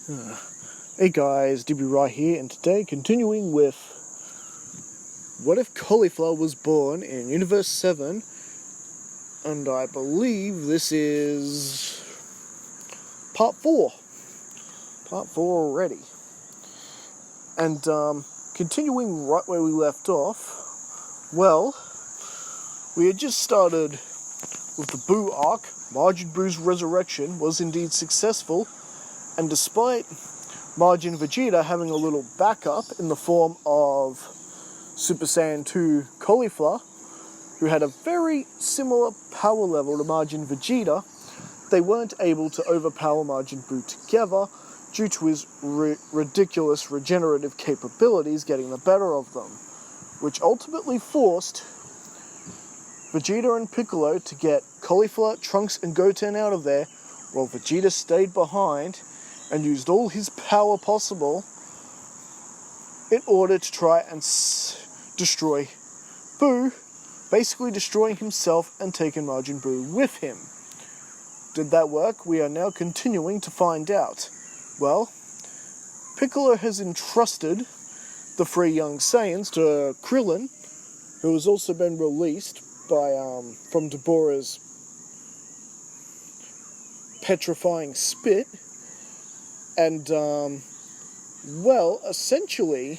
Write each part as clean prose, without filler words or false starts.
Hey guys, DB right here, and today continuing with what if Caulifla was born in Universe 7, and I believe this is Part 4. Part 4 already. And continuing right where we left off, well, we had just started with the Buu arc. Majin Buu's resurrection was indeed successful, and despite Majin Vegeta having a little backup in the form of Super Saiyan 2 Caulifla, who had a very similar power level to Majin Vegeta, they weren't able to overpower Majin Buu together due to his ridiculous regenerative capabilities getting the better of them, which ultimately forced Vegeta and Piccolo to get Caulifla, Trunks, and Goten out of there, while Vegeta stayed behind and used all his power possible in order to try and destroy Buu, basically destroying himself and taking Majin Buu with him. Did that work? We are now continuing to find out. Well, Piccolo has entrusted the 3 young Saiyans to Krillin, who has also been released from Deborah's petrifying spit. And, well, essentially,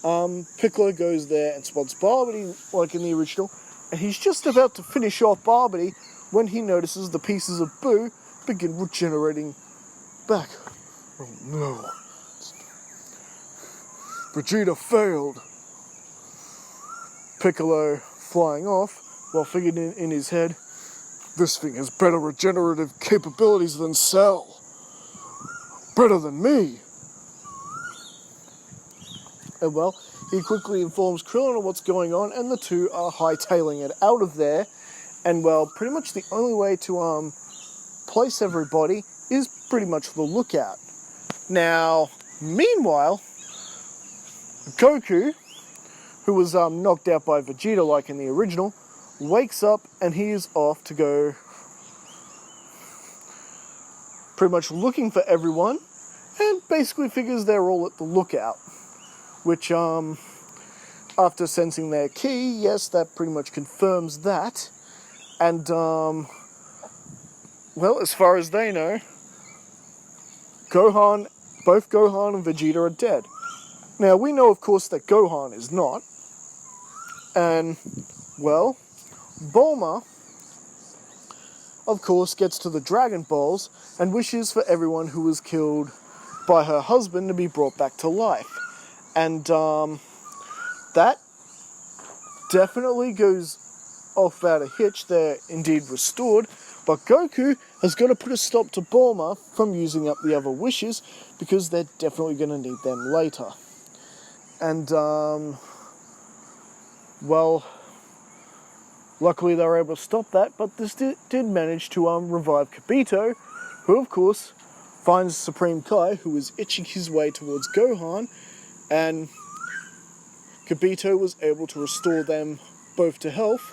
Piccolo goes there and spots Barbity, like in the original, and he's just about to finish off Barbity when he notices the pieces of Buu begin regenerating back. Oh no. Vegeta failed. Piccolo flying off, while figuring in his head, this thing has better regenerative capabilities than Cell. Better than me. And well, he quickly informs Krillin of what's going on, and the two are hightailing it out of there. And well, pretty much the only way to place everybody is pretty much the lookout. Now, meanwhile, Goku, who was knocked out by Vegeta like in the original, wakes up and he is off to go pretty much looking for everyone, and basically figures they're all at the lookout. Which, after sensing their key, yes, that pretty much confirms that. And, well, as far as they know, both Gohan and Vegeta are dead. Now, we know, of course, that Gohan is not. And, well, Bulma, of course, gets to the Dragon Balls and wishes for everyone who was killed by her husband to be brought back to life. And that definitely goes off without a hitch. They're indeed restored, but Goku has got to put a stop to Bulma from using up the other wishes, because they're definitely going to need them later. And, well, luckily they were able to stop that, but this did manage to revive Kibito, who of course finds Supreme Kai, who is itching his way towards Gohan, and Kibito was able to restore them both to health,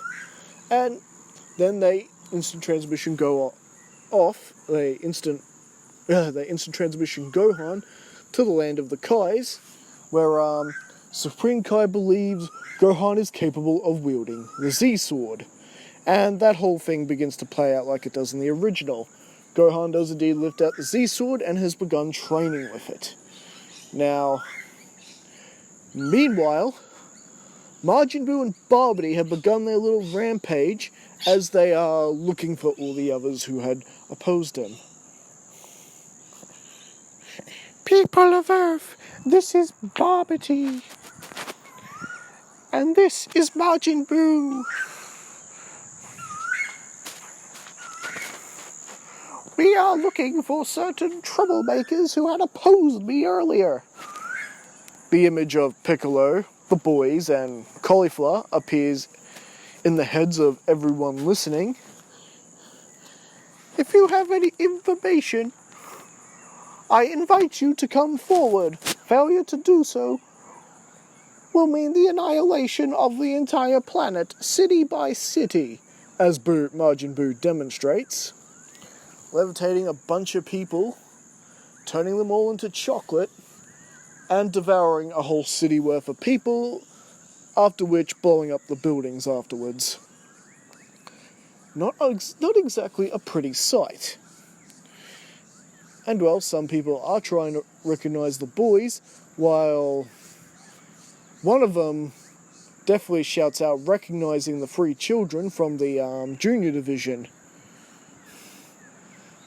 and then they instant transmission go off. They instant transmission Gohan to the land of the Kais, where Supreme Kai believes Gohan is capable of wielding the Z-Sword. And that whole thing begins to play out like it does in the original. Gohan does indeed lift out the Z-Sword and has begun training with it. Now, meanwhile, Majin Buu and Barbity have begun their little rampage as they are looking for all the others who had opposed him. People of Earth, this is Barbity. And this is Majin Buu. We are looking for certain troublemakers who had opposed me earlier. The image of Piccolo, the boys, and Caulifla appears in the heads of everyone listening. If you have any information, I invite you to come forward. Failure to do so will mean the annihilation of the entire planet, city by city, as Majin Buu demonstrates, levitating a bunch of people turning them all into chocolate, and devouring a whole city worth of people, after which blowing up the buildings afterwards. Not exactly a pretty sight. And well, some people are trying to recognize the boys, while one of them definitely shouts out recognizing the 3 children from the junior division.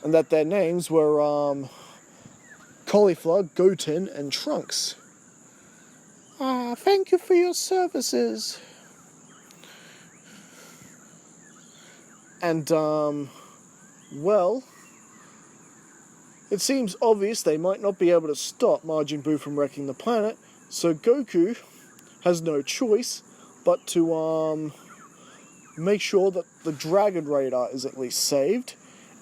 And that their names were Caulifla, Goten, and Trunks. Thank you for your services. And, well, it seems obvious they might not be able to stop Majin Buu from wrecking the planet, so Goku has no choice but to, make sure that the Dragon Radar is at least saved,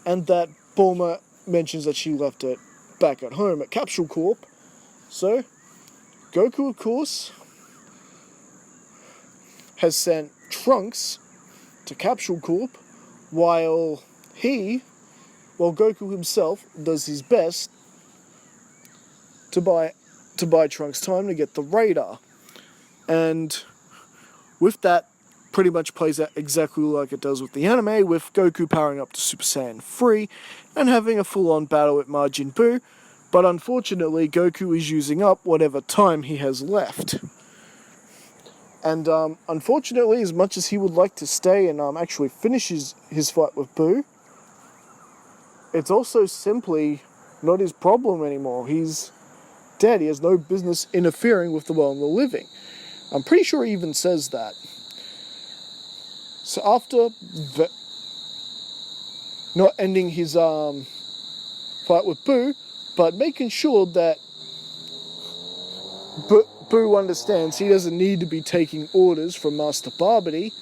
and that Bulma mentions that she left it back at home at Capsule Corp. So, Goku, of course, has sent Trunks to Capsule Corp, while Goku himself does his best to buy Trunks time to get the radar. And with that, pretty much plays out exactly like it does with the anime, with Goku powering up to Super Saiyan 3 and having a full-on battle with Majin Buu, but unfortunately Goku is using up whatever time he has left. And unfortunately, as much as he would like to stay and actually finish his fight with Buu, it's also simply not his problem anymore. He's dead. He has no business interfering with the world of the living. I'm pretty sure he even says that. So after not ending his fight with Buu, but making sure that Buu understands he doesn't need to be taking orders from Master Barbity,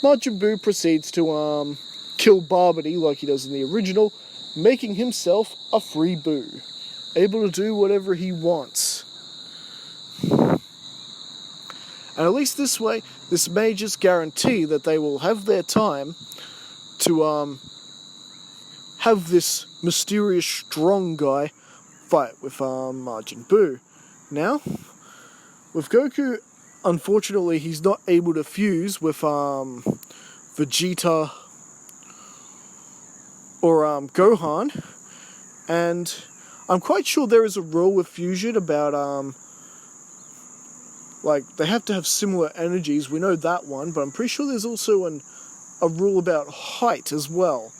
Majin Buu proceeds to kill Barbity like he does in the original, making himself a free Buu, able to do whatever he wants. And at least this way, this may just guarantee that they will have their time to have this mysterious strong guy fight with Majin Buu. Now, with Goku, unfortunately, he's not able to fuse with Vegeta or Gohan, and I'm quite sure there is a rule with fusion about they have to have similar energies. We know that one, but I'm pretty sure there's also a rule about height as well.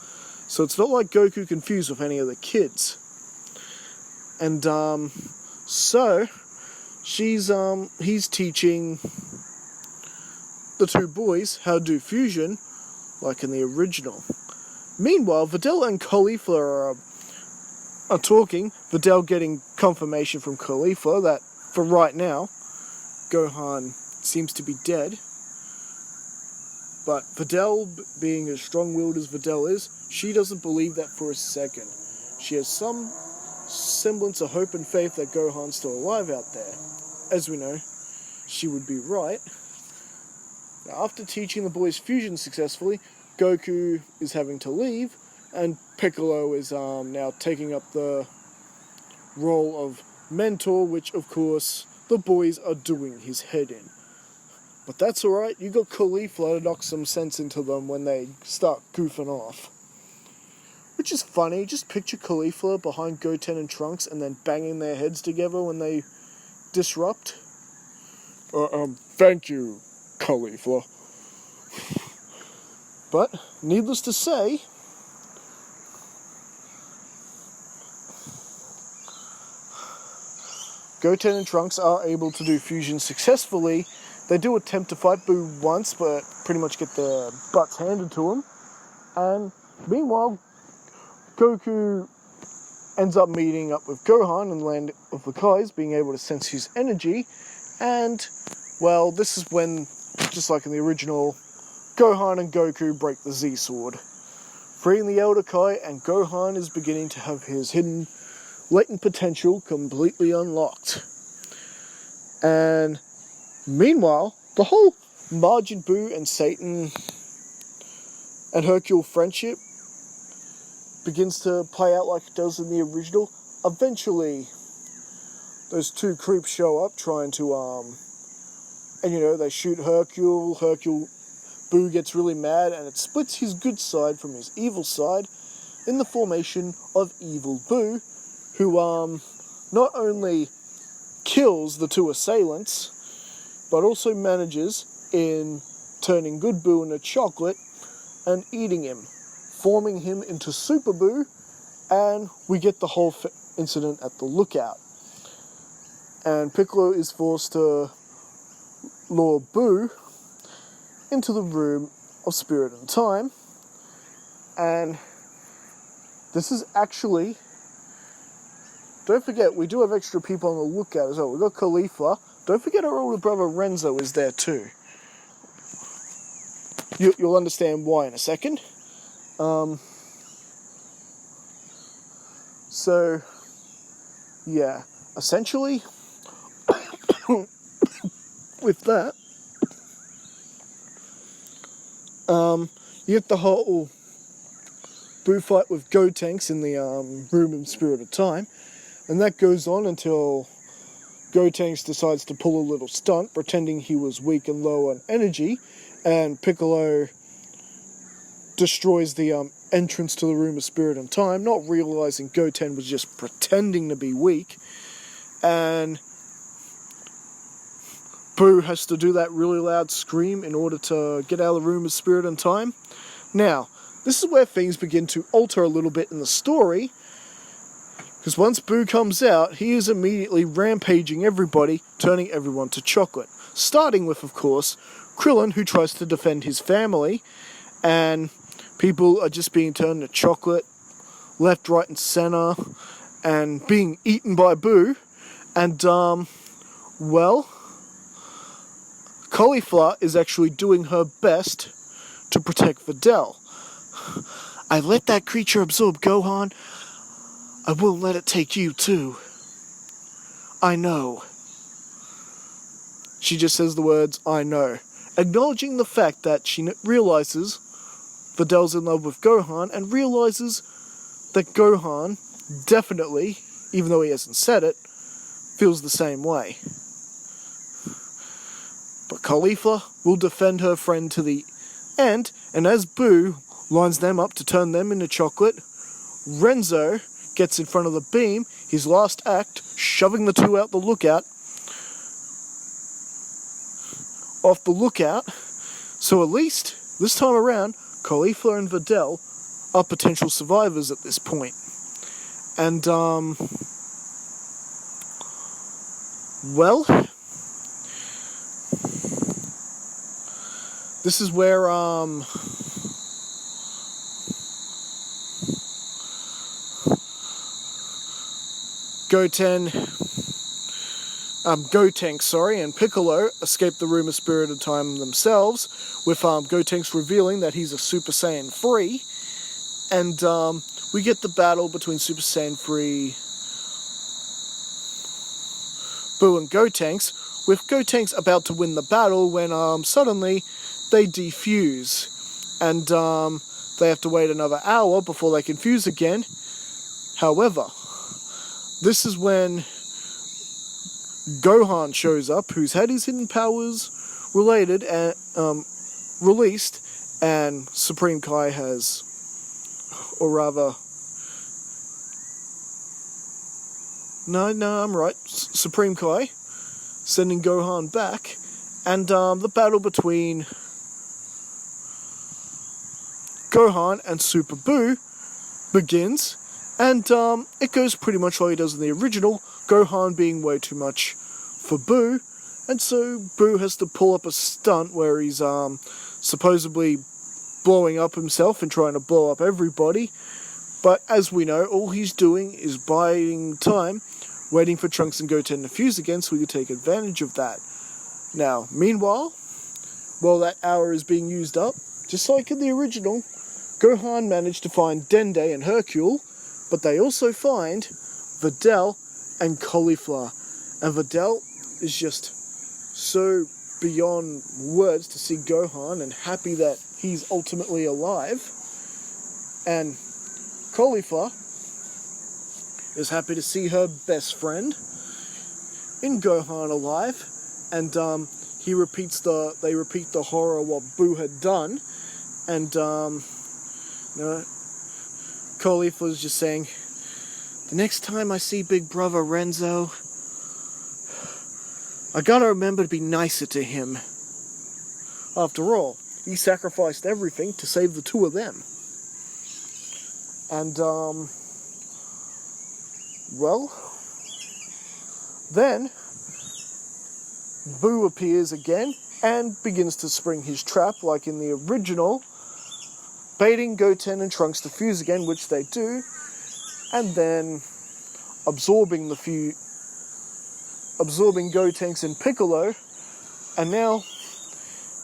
So it's not like Goku can fuse with any of the kids. And so he's teaching the 2 boys how to do fusion, like in the original. Meanwhile, Videl and Caulifla are talking. Videl getting confirmation from Caulifla that for right now, Gohan seems to be dead. But Videl, being as strong-willed as Videl is, she doesn't believe that for a second. She has some semblance of hope and faith that Gohan's still alive out there. As we know, she would be right. Now, after teaching the boys fusion successfully, Goku is having to leave, and Piccolo is now taking up the role of mentor, which of course the boys are doing his head in. But that's alright, you got Cauliflo to knock some sense into them when they start goofing off. Which is funny, just picture Cauliflo behind Goten and Trunks and then banging their heads together when they disrupt. Thank you, Cauliflo. But, needless to say, Goten and Trunks are able to do fusion successfully. They do attempt to fight Buu once, but pretty much get their butts handed to them. And meanwhile, Goku ends up meeting up with Gohan in the land of the Kais, being able to sense his energy. And, well, this is when, just like in the original, Gohan and Goku break the Z-Sword, freeing the Elder Kai, and Gohan is beginning to have his hidden latent potential completely unlocked. And meanwhile, the whole Majin Buu and Satan and Hercule friendship begins to play out like it does in the original, eventually, those two creeps show up trying to, and they shoot Hercule. Buu gets really mad, and it splits his good side from his evil side in the formation of Evil Buu, who, not only kills the two assailants, but also manages in turning Good Buu into chocolate and eating him, forming him into Super Buu, and we get the whole incident at the lookout. And Piccolo is forced to lure Buu into the room of Spirit and Time, and this is actually, don't forget, we do have extra people on the lookout as well. We've got Caulifla. Don't forget our older brother Renso is there too. You'll understand why in a second. So, yeah, essentially, with that, you get the whole Buu fight with Gotenks in the room of Spirit of Time, and that goes on until Gotenks decides to pull a little stunt, pretending he was weak and low on energy, and Piccolo destroys the entrance to the room of Spirit and Time, not realizing Goten was just pretending to be weak, and Buu has to do that really loud scream in order to get out of the room of Spirit and Time. Now, this is where things begin to alter a little bit in the story, because once Buu comes out, he is immediately rampaging everybody, turning everyone to chocolate. Starting with, of course, Krillin, who tries to defend his family, and people are just being turned to chocolate, left, right, and center, and being eaten by Buu. And, Caulifla is actually doing her best to protect Videl. I let that creature absorb Gohan. I won't let it take you, too. I know. She just says the words, I know, acknowledging the fact that she realizes Videl's in love with Gohan, and realizes that Gohan definitely, even though he hasn't said it, feels the same way. But Caulifla will defend her friend to the end, and as Buu lines them up to turn them into chocolate, Renso gets in front of the beam, his last act, shoving the two off the lookout. So at least, this time around, Caulifla and Videl are potential survivors at this point. And, this is where, Gotenks, and Piccolo escape the room of Spirit of Time themselves, with Gotenks revealing that he's a Super Saiyan 3, and we get the battle between Super Saiyan 3, Buu and Gotenks, with Gotenks about to win the battle when suddenly they defuse, and they have to wait another hour before they can fuse again. However, this is when Gohan shows up, who's had his hidden powers released, and Supreme Kai has, or rather, I'm right, Supreme Kai, sending Gohan back, and the battle between Gohan and Super Buu begins, and it goes pretty much like it does in the original, Gohan being way too much for Buu, and so Buu has to pull up a stunt where he's supposedly blowing up himself and trying to blow up everybody, but as we know, all he's doing is buying time, waiting for Trunks and Goten to fuse again so we can take advantage of that. Now, meanwhile, while that hour is being used up, just like in the original, Gohan managed to find Dende and Hercule, but they also find Videl and Caulifla. And Videl is just so beyond words to see Gohan and happy that he's ultimately alive. And Caulifla is happy to see her best friend in Gohan alive, and they repeat the horror of what Buu had done, and Caulifla's just saying, the next time I see Big Brother Renso, I gotta remember to be nicer to him. After all, he sacrificed everything to save the two of them. And, well, then Buu appears again and begins to spring his trap like in the original, baiting Goten and Trunks to fuse again, which they do, and then absorbing Gotenks and Piccolo, and now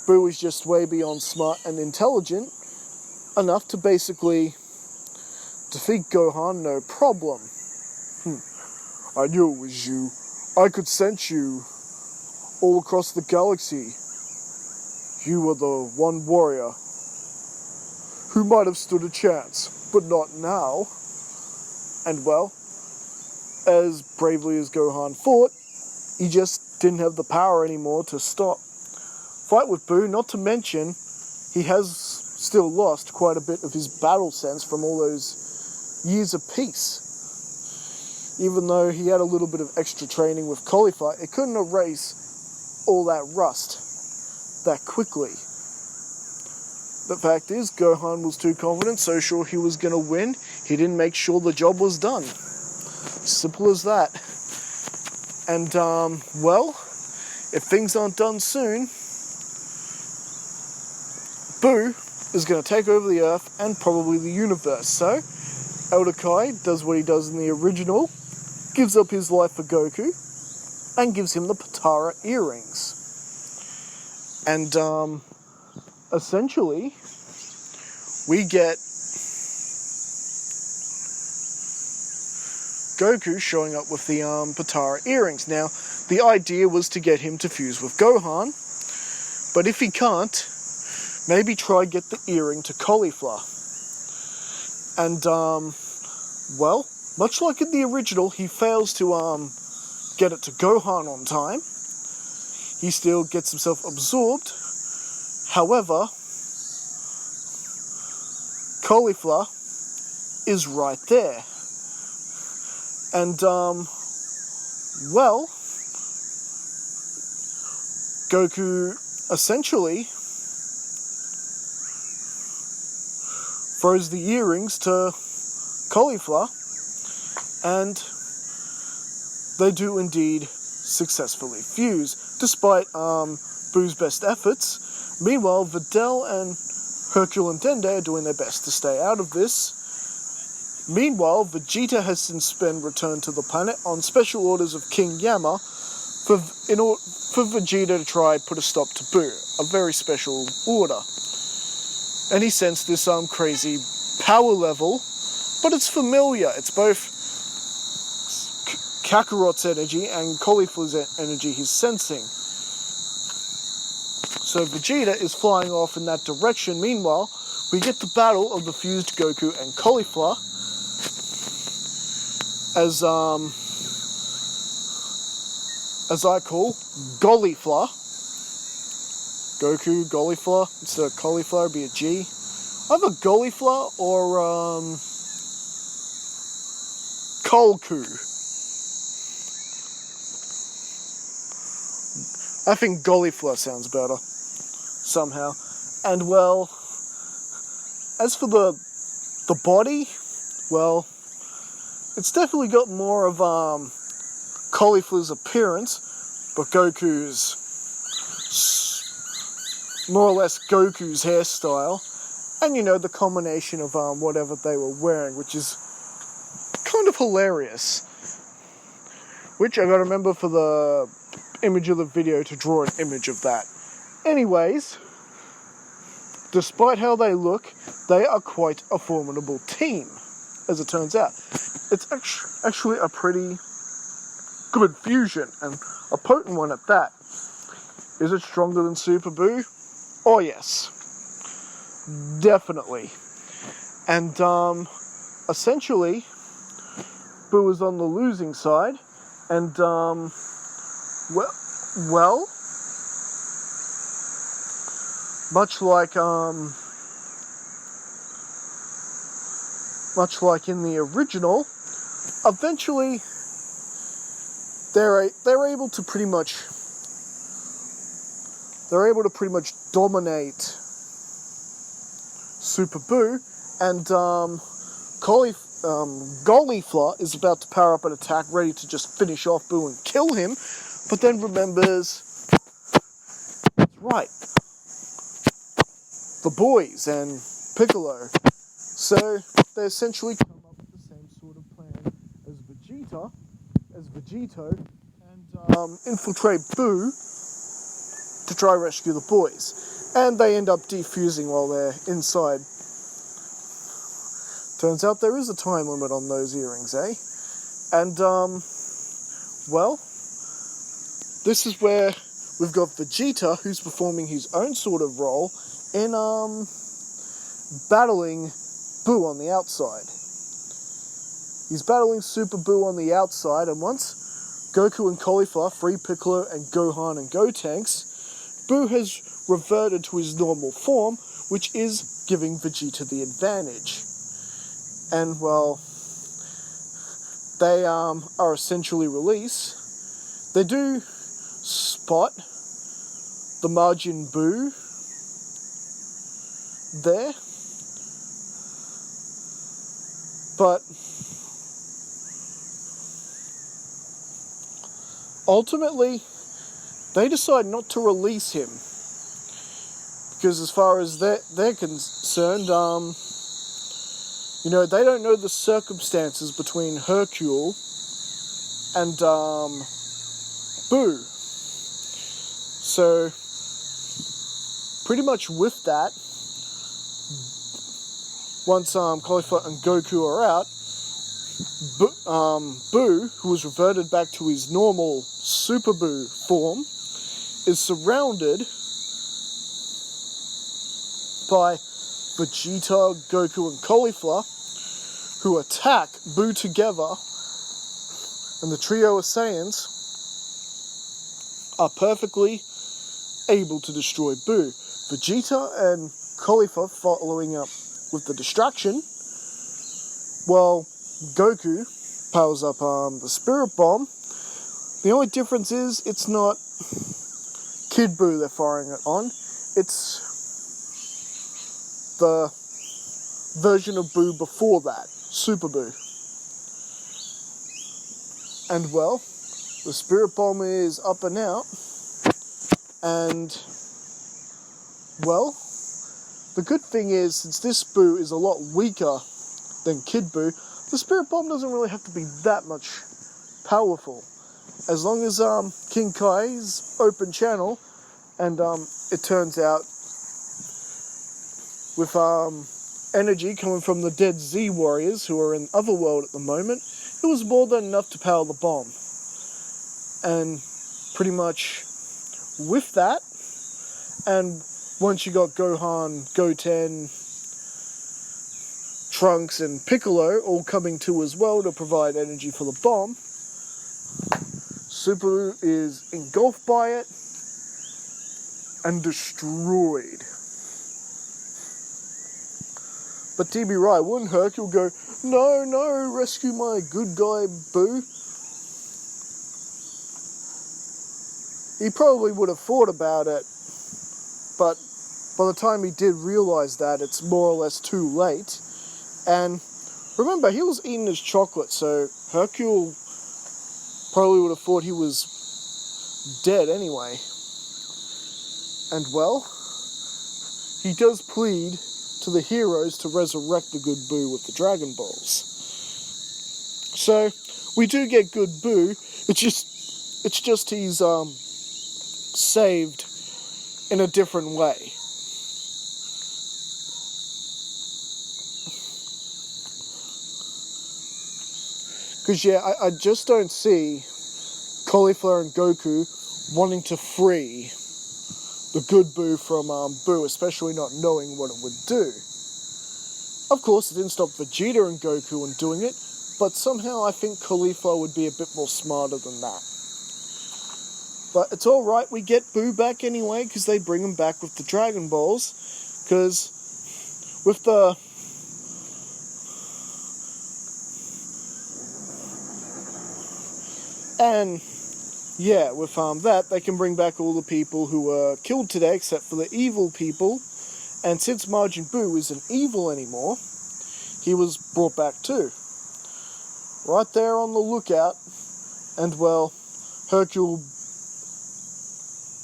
Buu is just way beyond smart and intelligent enough to basically defeat Gohan, no problem. I knew it was you. I could sense you all across the galaxy. You were the one warrior who might have stood a chance, but not now. And well, as bravely as Gohan fought, he just didn't have the power anymore to fight with Buu, not to mention he has still lost quite a bit of his battle sense from all those years of peace. Even though he had a little bit of extra training with Caulifla, it couldn't erase all that rust that quickly. The fact is, Gohan was too confident, so sure he was going to win, he didn't make sure the job was done. Simple as that. And, well, if things aren't done soon, Buu is going to take over the Earth and probably the universe. So, Elder Kai does what he does in the original, gives up his life for Goku, and gives him the Potara earrings. And, essentially, we get Goku showing up with the Potara earrings. Now, the idea was to get him to fuse with Gohan, but if he can't, maybe try get the earring to Caulifla. And, well, much like in the original, he fails to get it to Gohan on time. He still gets himself absorbed. However, Caulifla is right there. And, well, Goku essentially throws the earrings to Caulifla, and they do indeed successfully fuse, despite Buu's best efforts. Meanwhile, Videl and Hercule and Dende are doing their best to stay out of this. Meanwhile, Vegeta has since been returned to the planet on special orders of King Yama for Vegeta to try put a stop to Buu, a very special order. And he sensed this crazy power level, but it's familiar. It's both Kakarot's energy and Caulifla's energy he's sensing. So Vegeta is flying off in that direction. Meanwhile, we get the battle of the fused Goku and Caulifla, as I call Gollifla. Goku, Gollifla, instead of Caulifla, be a G. Either Gollifla or Colku. I think Gollifla sounds better, somehow. And well, as for the body, well, it's definitely got more of Caulifla's appearance, but Goku's, more or less Goku's hairstyle, and the combination of whatever they were wearing, which is kind of hilarious. Which I gotta remember for the image of the video to draw an image of that. Anyways, despite how they look, they are quite a formidable team, as it turns out. It's actually a pretty good fusion, and a potent one at that. Is it stronger than Super Buu? Oh yes. Definitely. And, essentially, Buu is on the losing side, and well, much like in the original, eventually they're able to pretty much dominate Super Buu, and Caulifla is about to power up an attack, ready to just finish off Buu and kill him, but then remembers, that's right, the boys and Piccolo. So they essentially come up with the same sort of plan as Vegito, and infiltrate Buu to try rescue the boys. And they end up defusing while they're inside. Turns out there is a time limit on those earrings, eh? And, well, this is where we've got Vegeta, who's performing his own sort of role in, battling Buu on the outside. He's battling Super Buu on the outside, and once Goku and Caulifla free Piccolo and Gohan and Gotenks, Buu has reverted to his normal form, which is giving Vegeta the advantage. And, well, they are essentially released. They do spot the Majin Buu there, but ultimately they decide not to release him, because as far as they're concerned, they don't know the circumstances between Hercule and Buu. So pretty much with that, once Cauliflo and Goku are out, Buu, who has reverted back to his normal Super Buu form, is surrounded by Vegeta, Goku, and Caulifla, who attack Buu together, and the trio of Saiyans are perfectly able to destroy Buu. Vegeta and Caulifla following up with the distraction, while Goku powers up the Spirit Bomb. The only difference is it's not Kid Buu they're firing it on, it's the version of Buu before that, Super Buu. And, well, the Spirit Bomb is up and out, and, well, the good thing is, since this Buu is a lot weaker than Kid Buu, the Spirit Bomb doesn't really have to be that much powerful. As long as King Kai's open channel, and it turns out with energy coming from the dead Z warriors who are in Otherworld at the moment, it was more than enough to power the bomb. And pretty much with that, and once you got Gohan, Goten, Trunks, and Piccolo all coming to as well to provide energy for the bomb, Super Buu is engulfed by it and destroyed. But to be right, wouldn't Hercule go, no, rescue my good guy Buu? He probably would have thought about it, but by the time he did realise that, it's more or less too late. And remember, he was eating his chocolate, so Hercule probably would have thought he was dead anyway. And, well, he does plead to the heroes to resurrect the good Buu with the Dragon Balls. So we do get good Buu. It's just he's saved in a different way. Because I just don't see Caulifla and Goku wanting to free the good Buu from Buu, especially not knowing what it would do. Of course, it didn't stop Vegeta and Goku in doing it. but somehow I think Cauliflo would be a bit more smarter than that. But it's alright, we get Buu back anyway, because they bring him back with the Dragon Balls, because with the... And, yeah, with that, they can bring back all the people who were killed today, except for the evil people. And since Majin Buu isn't evil anymore, he was brought back too. Right there on the lookout, and well, Hercule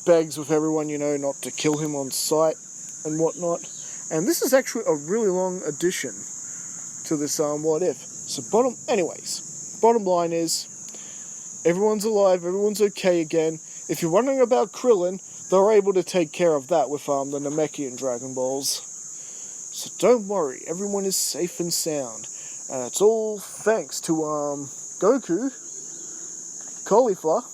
begs with everyone, not to kill him on sight and whatnot. And this is actually a really long addition to this What If. So bottom line is, everyone's alive, everyone's okay again. If you're wondering about Krillin, they're able to take care of that with the Namekian Dragon Balls. So don't worry, everyone is safe and sound. And it's all thanks to Goku, Caulifla,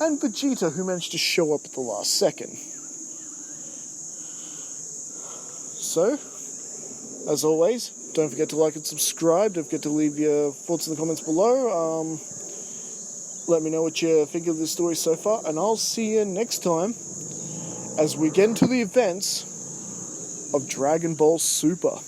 and Vegeta, who managed to show up at the last second. So, as always, don't forget to like and subscribe. Don't forget to leave your thoughts in the comments below. Let me know what you think of this story so far, and I'll see you next time as we get into the events of Dragon Ball Super.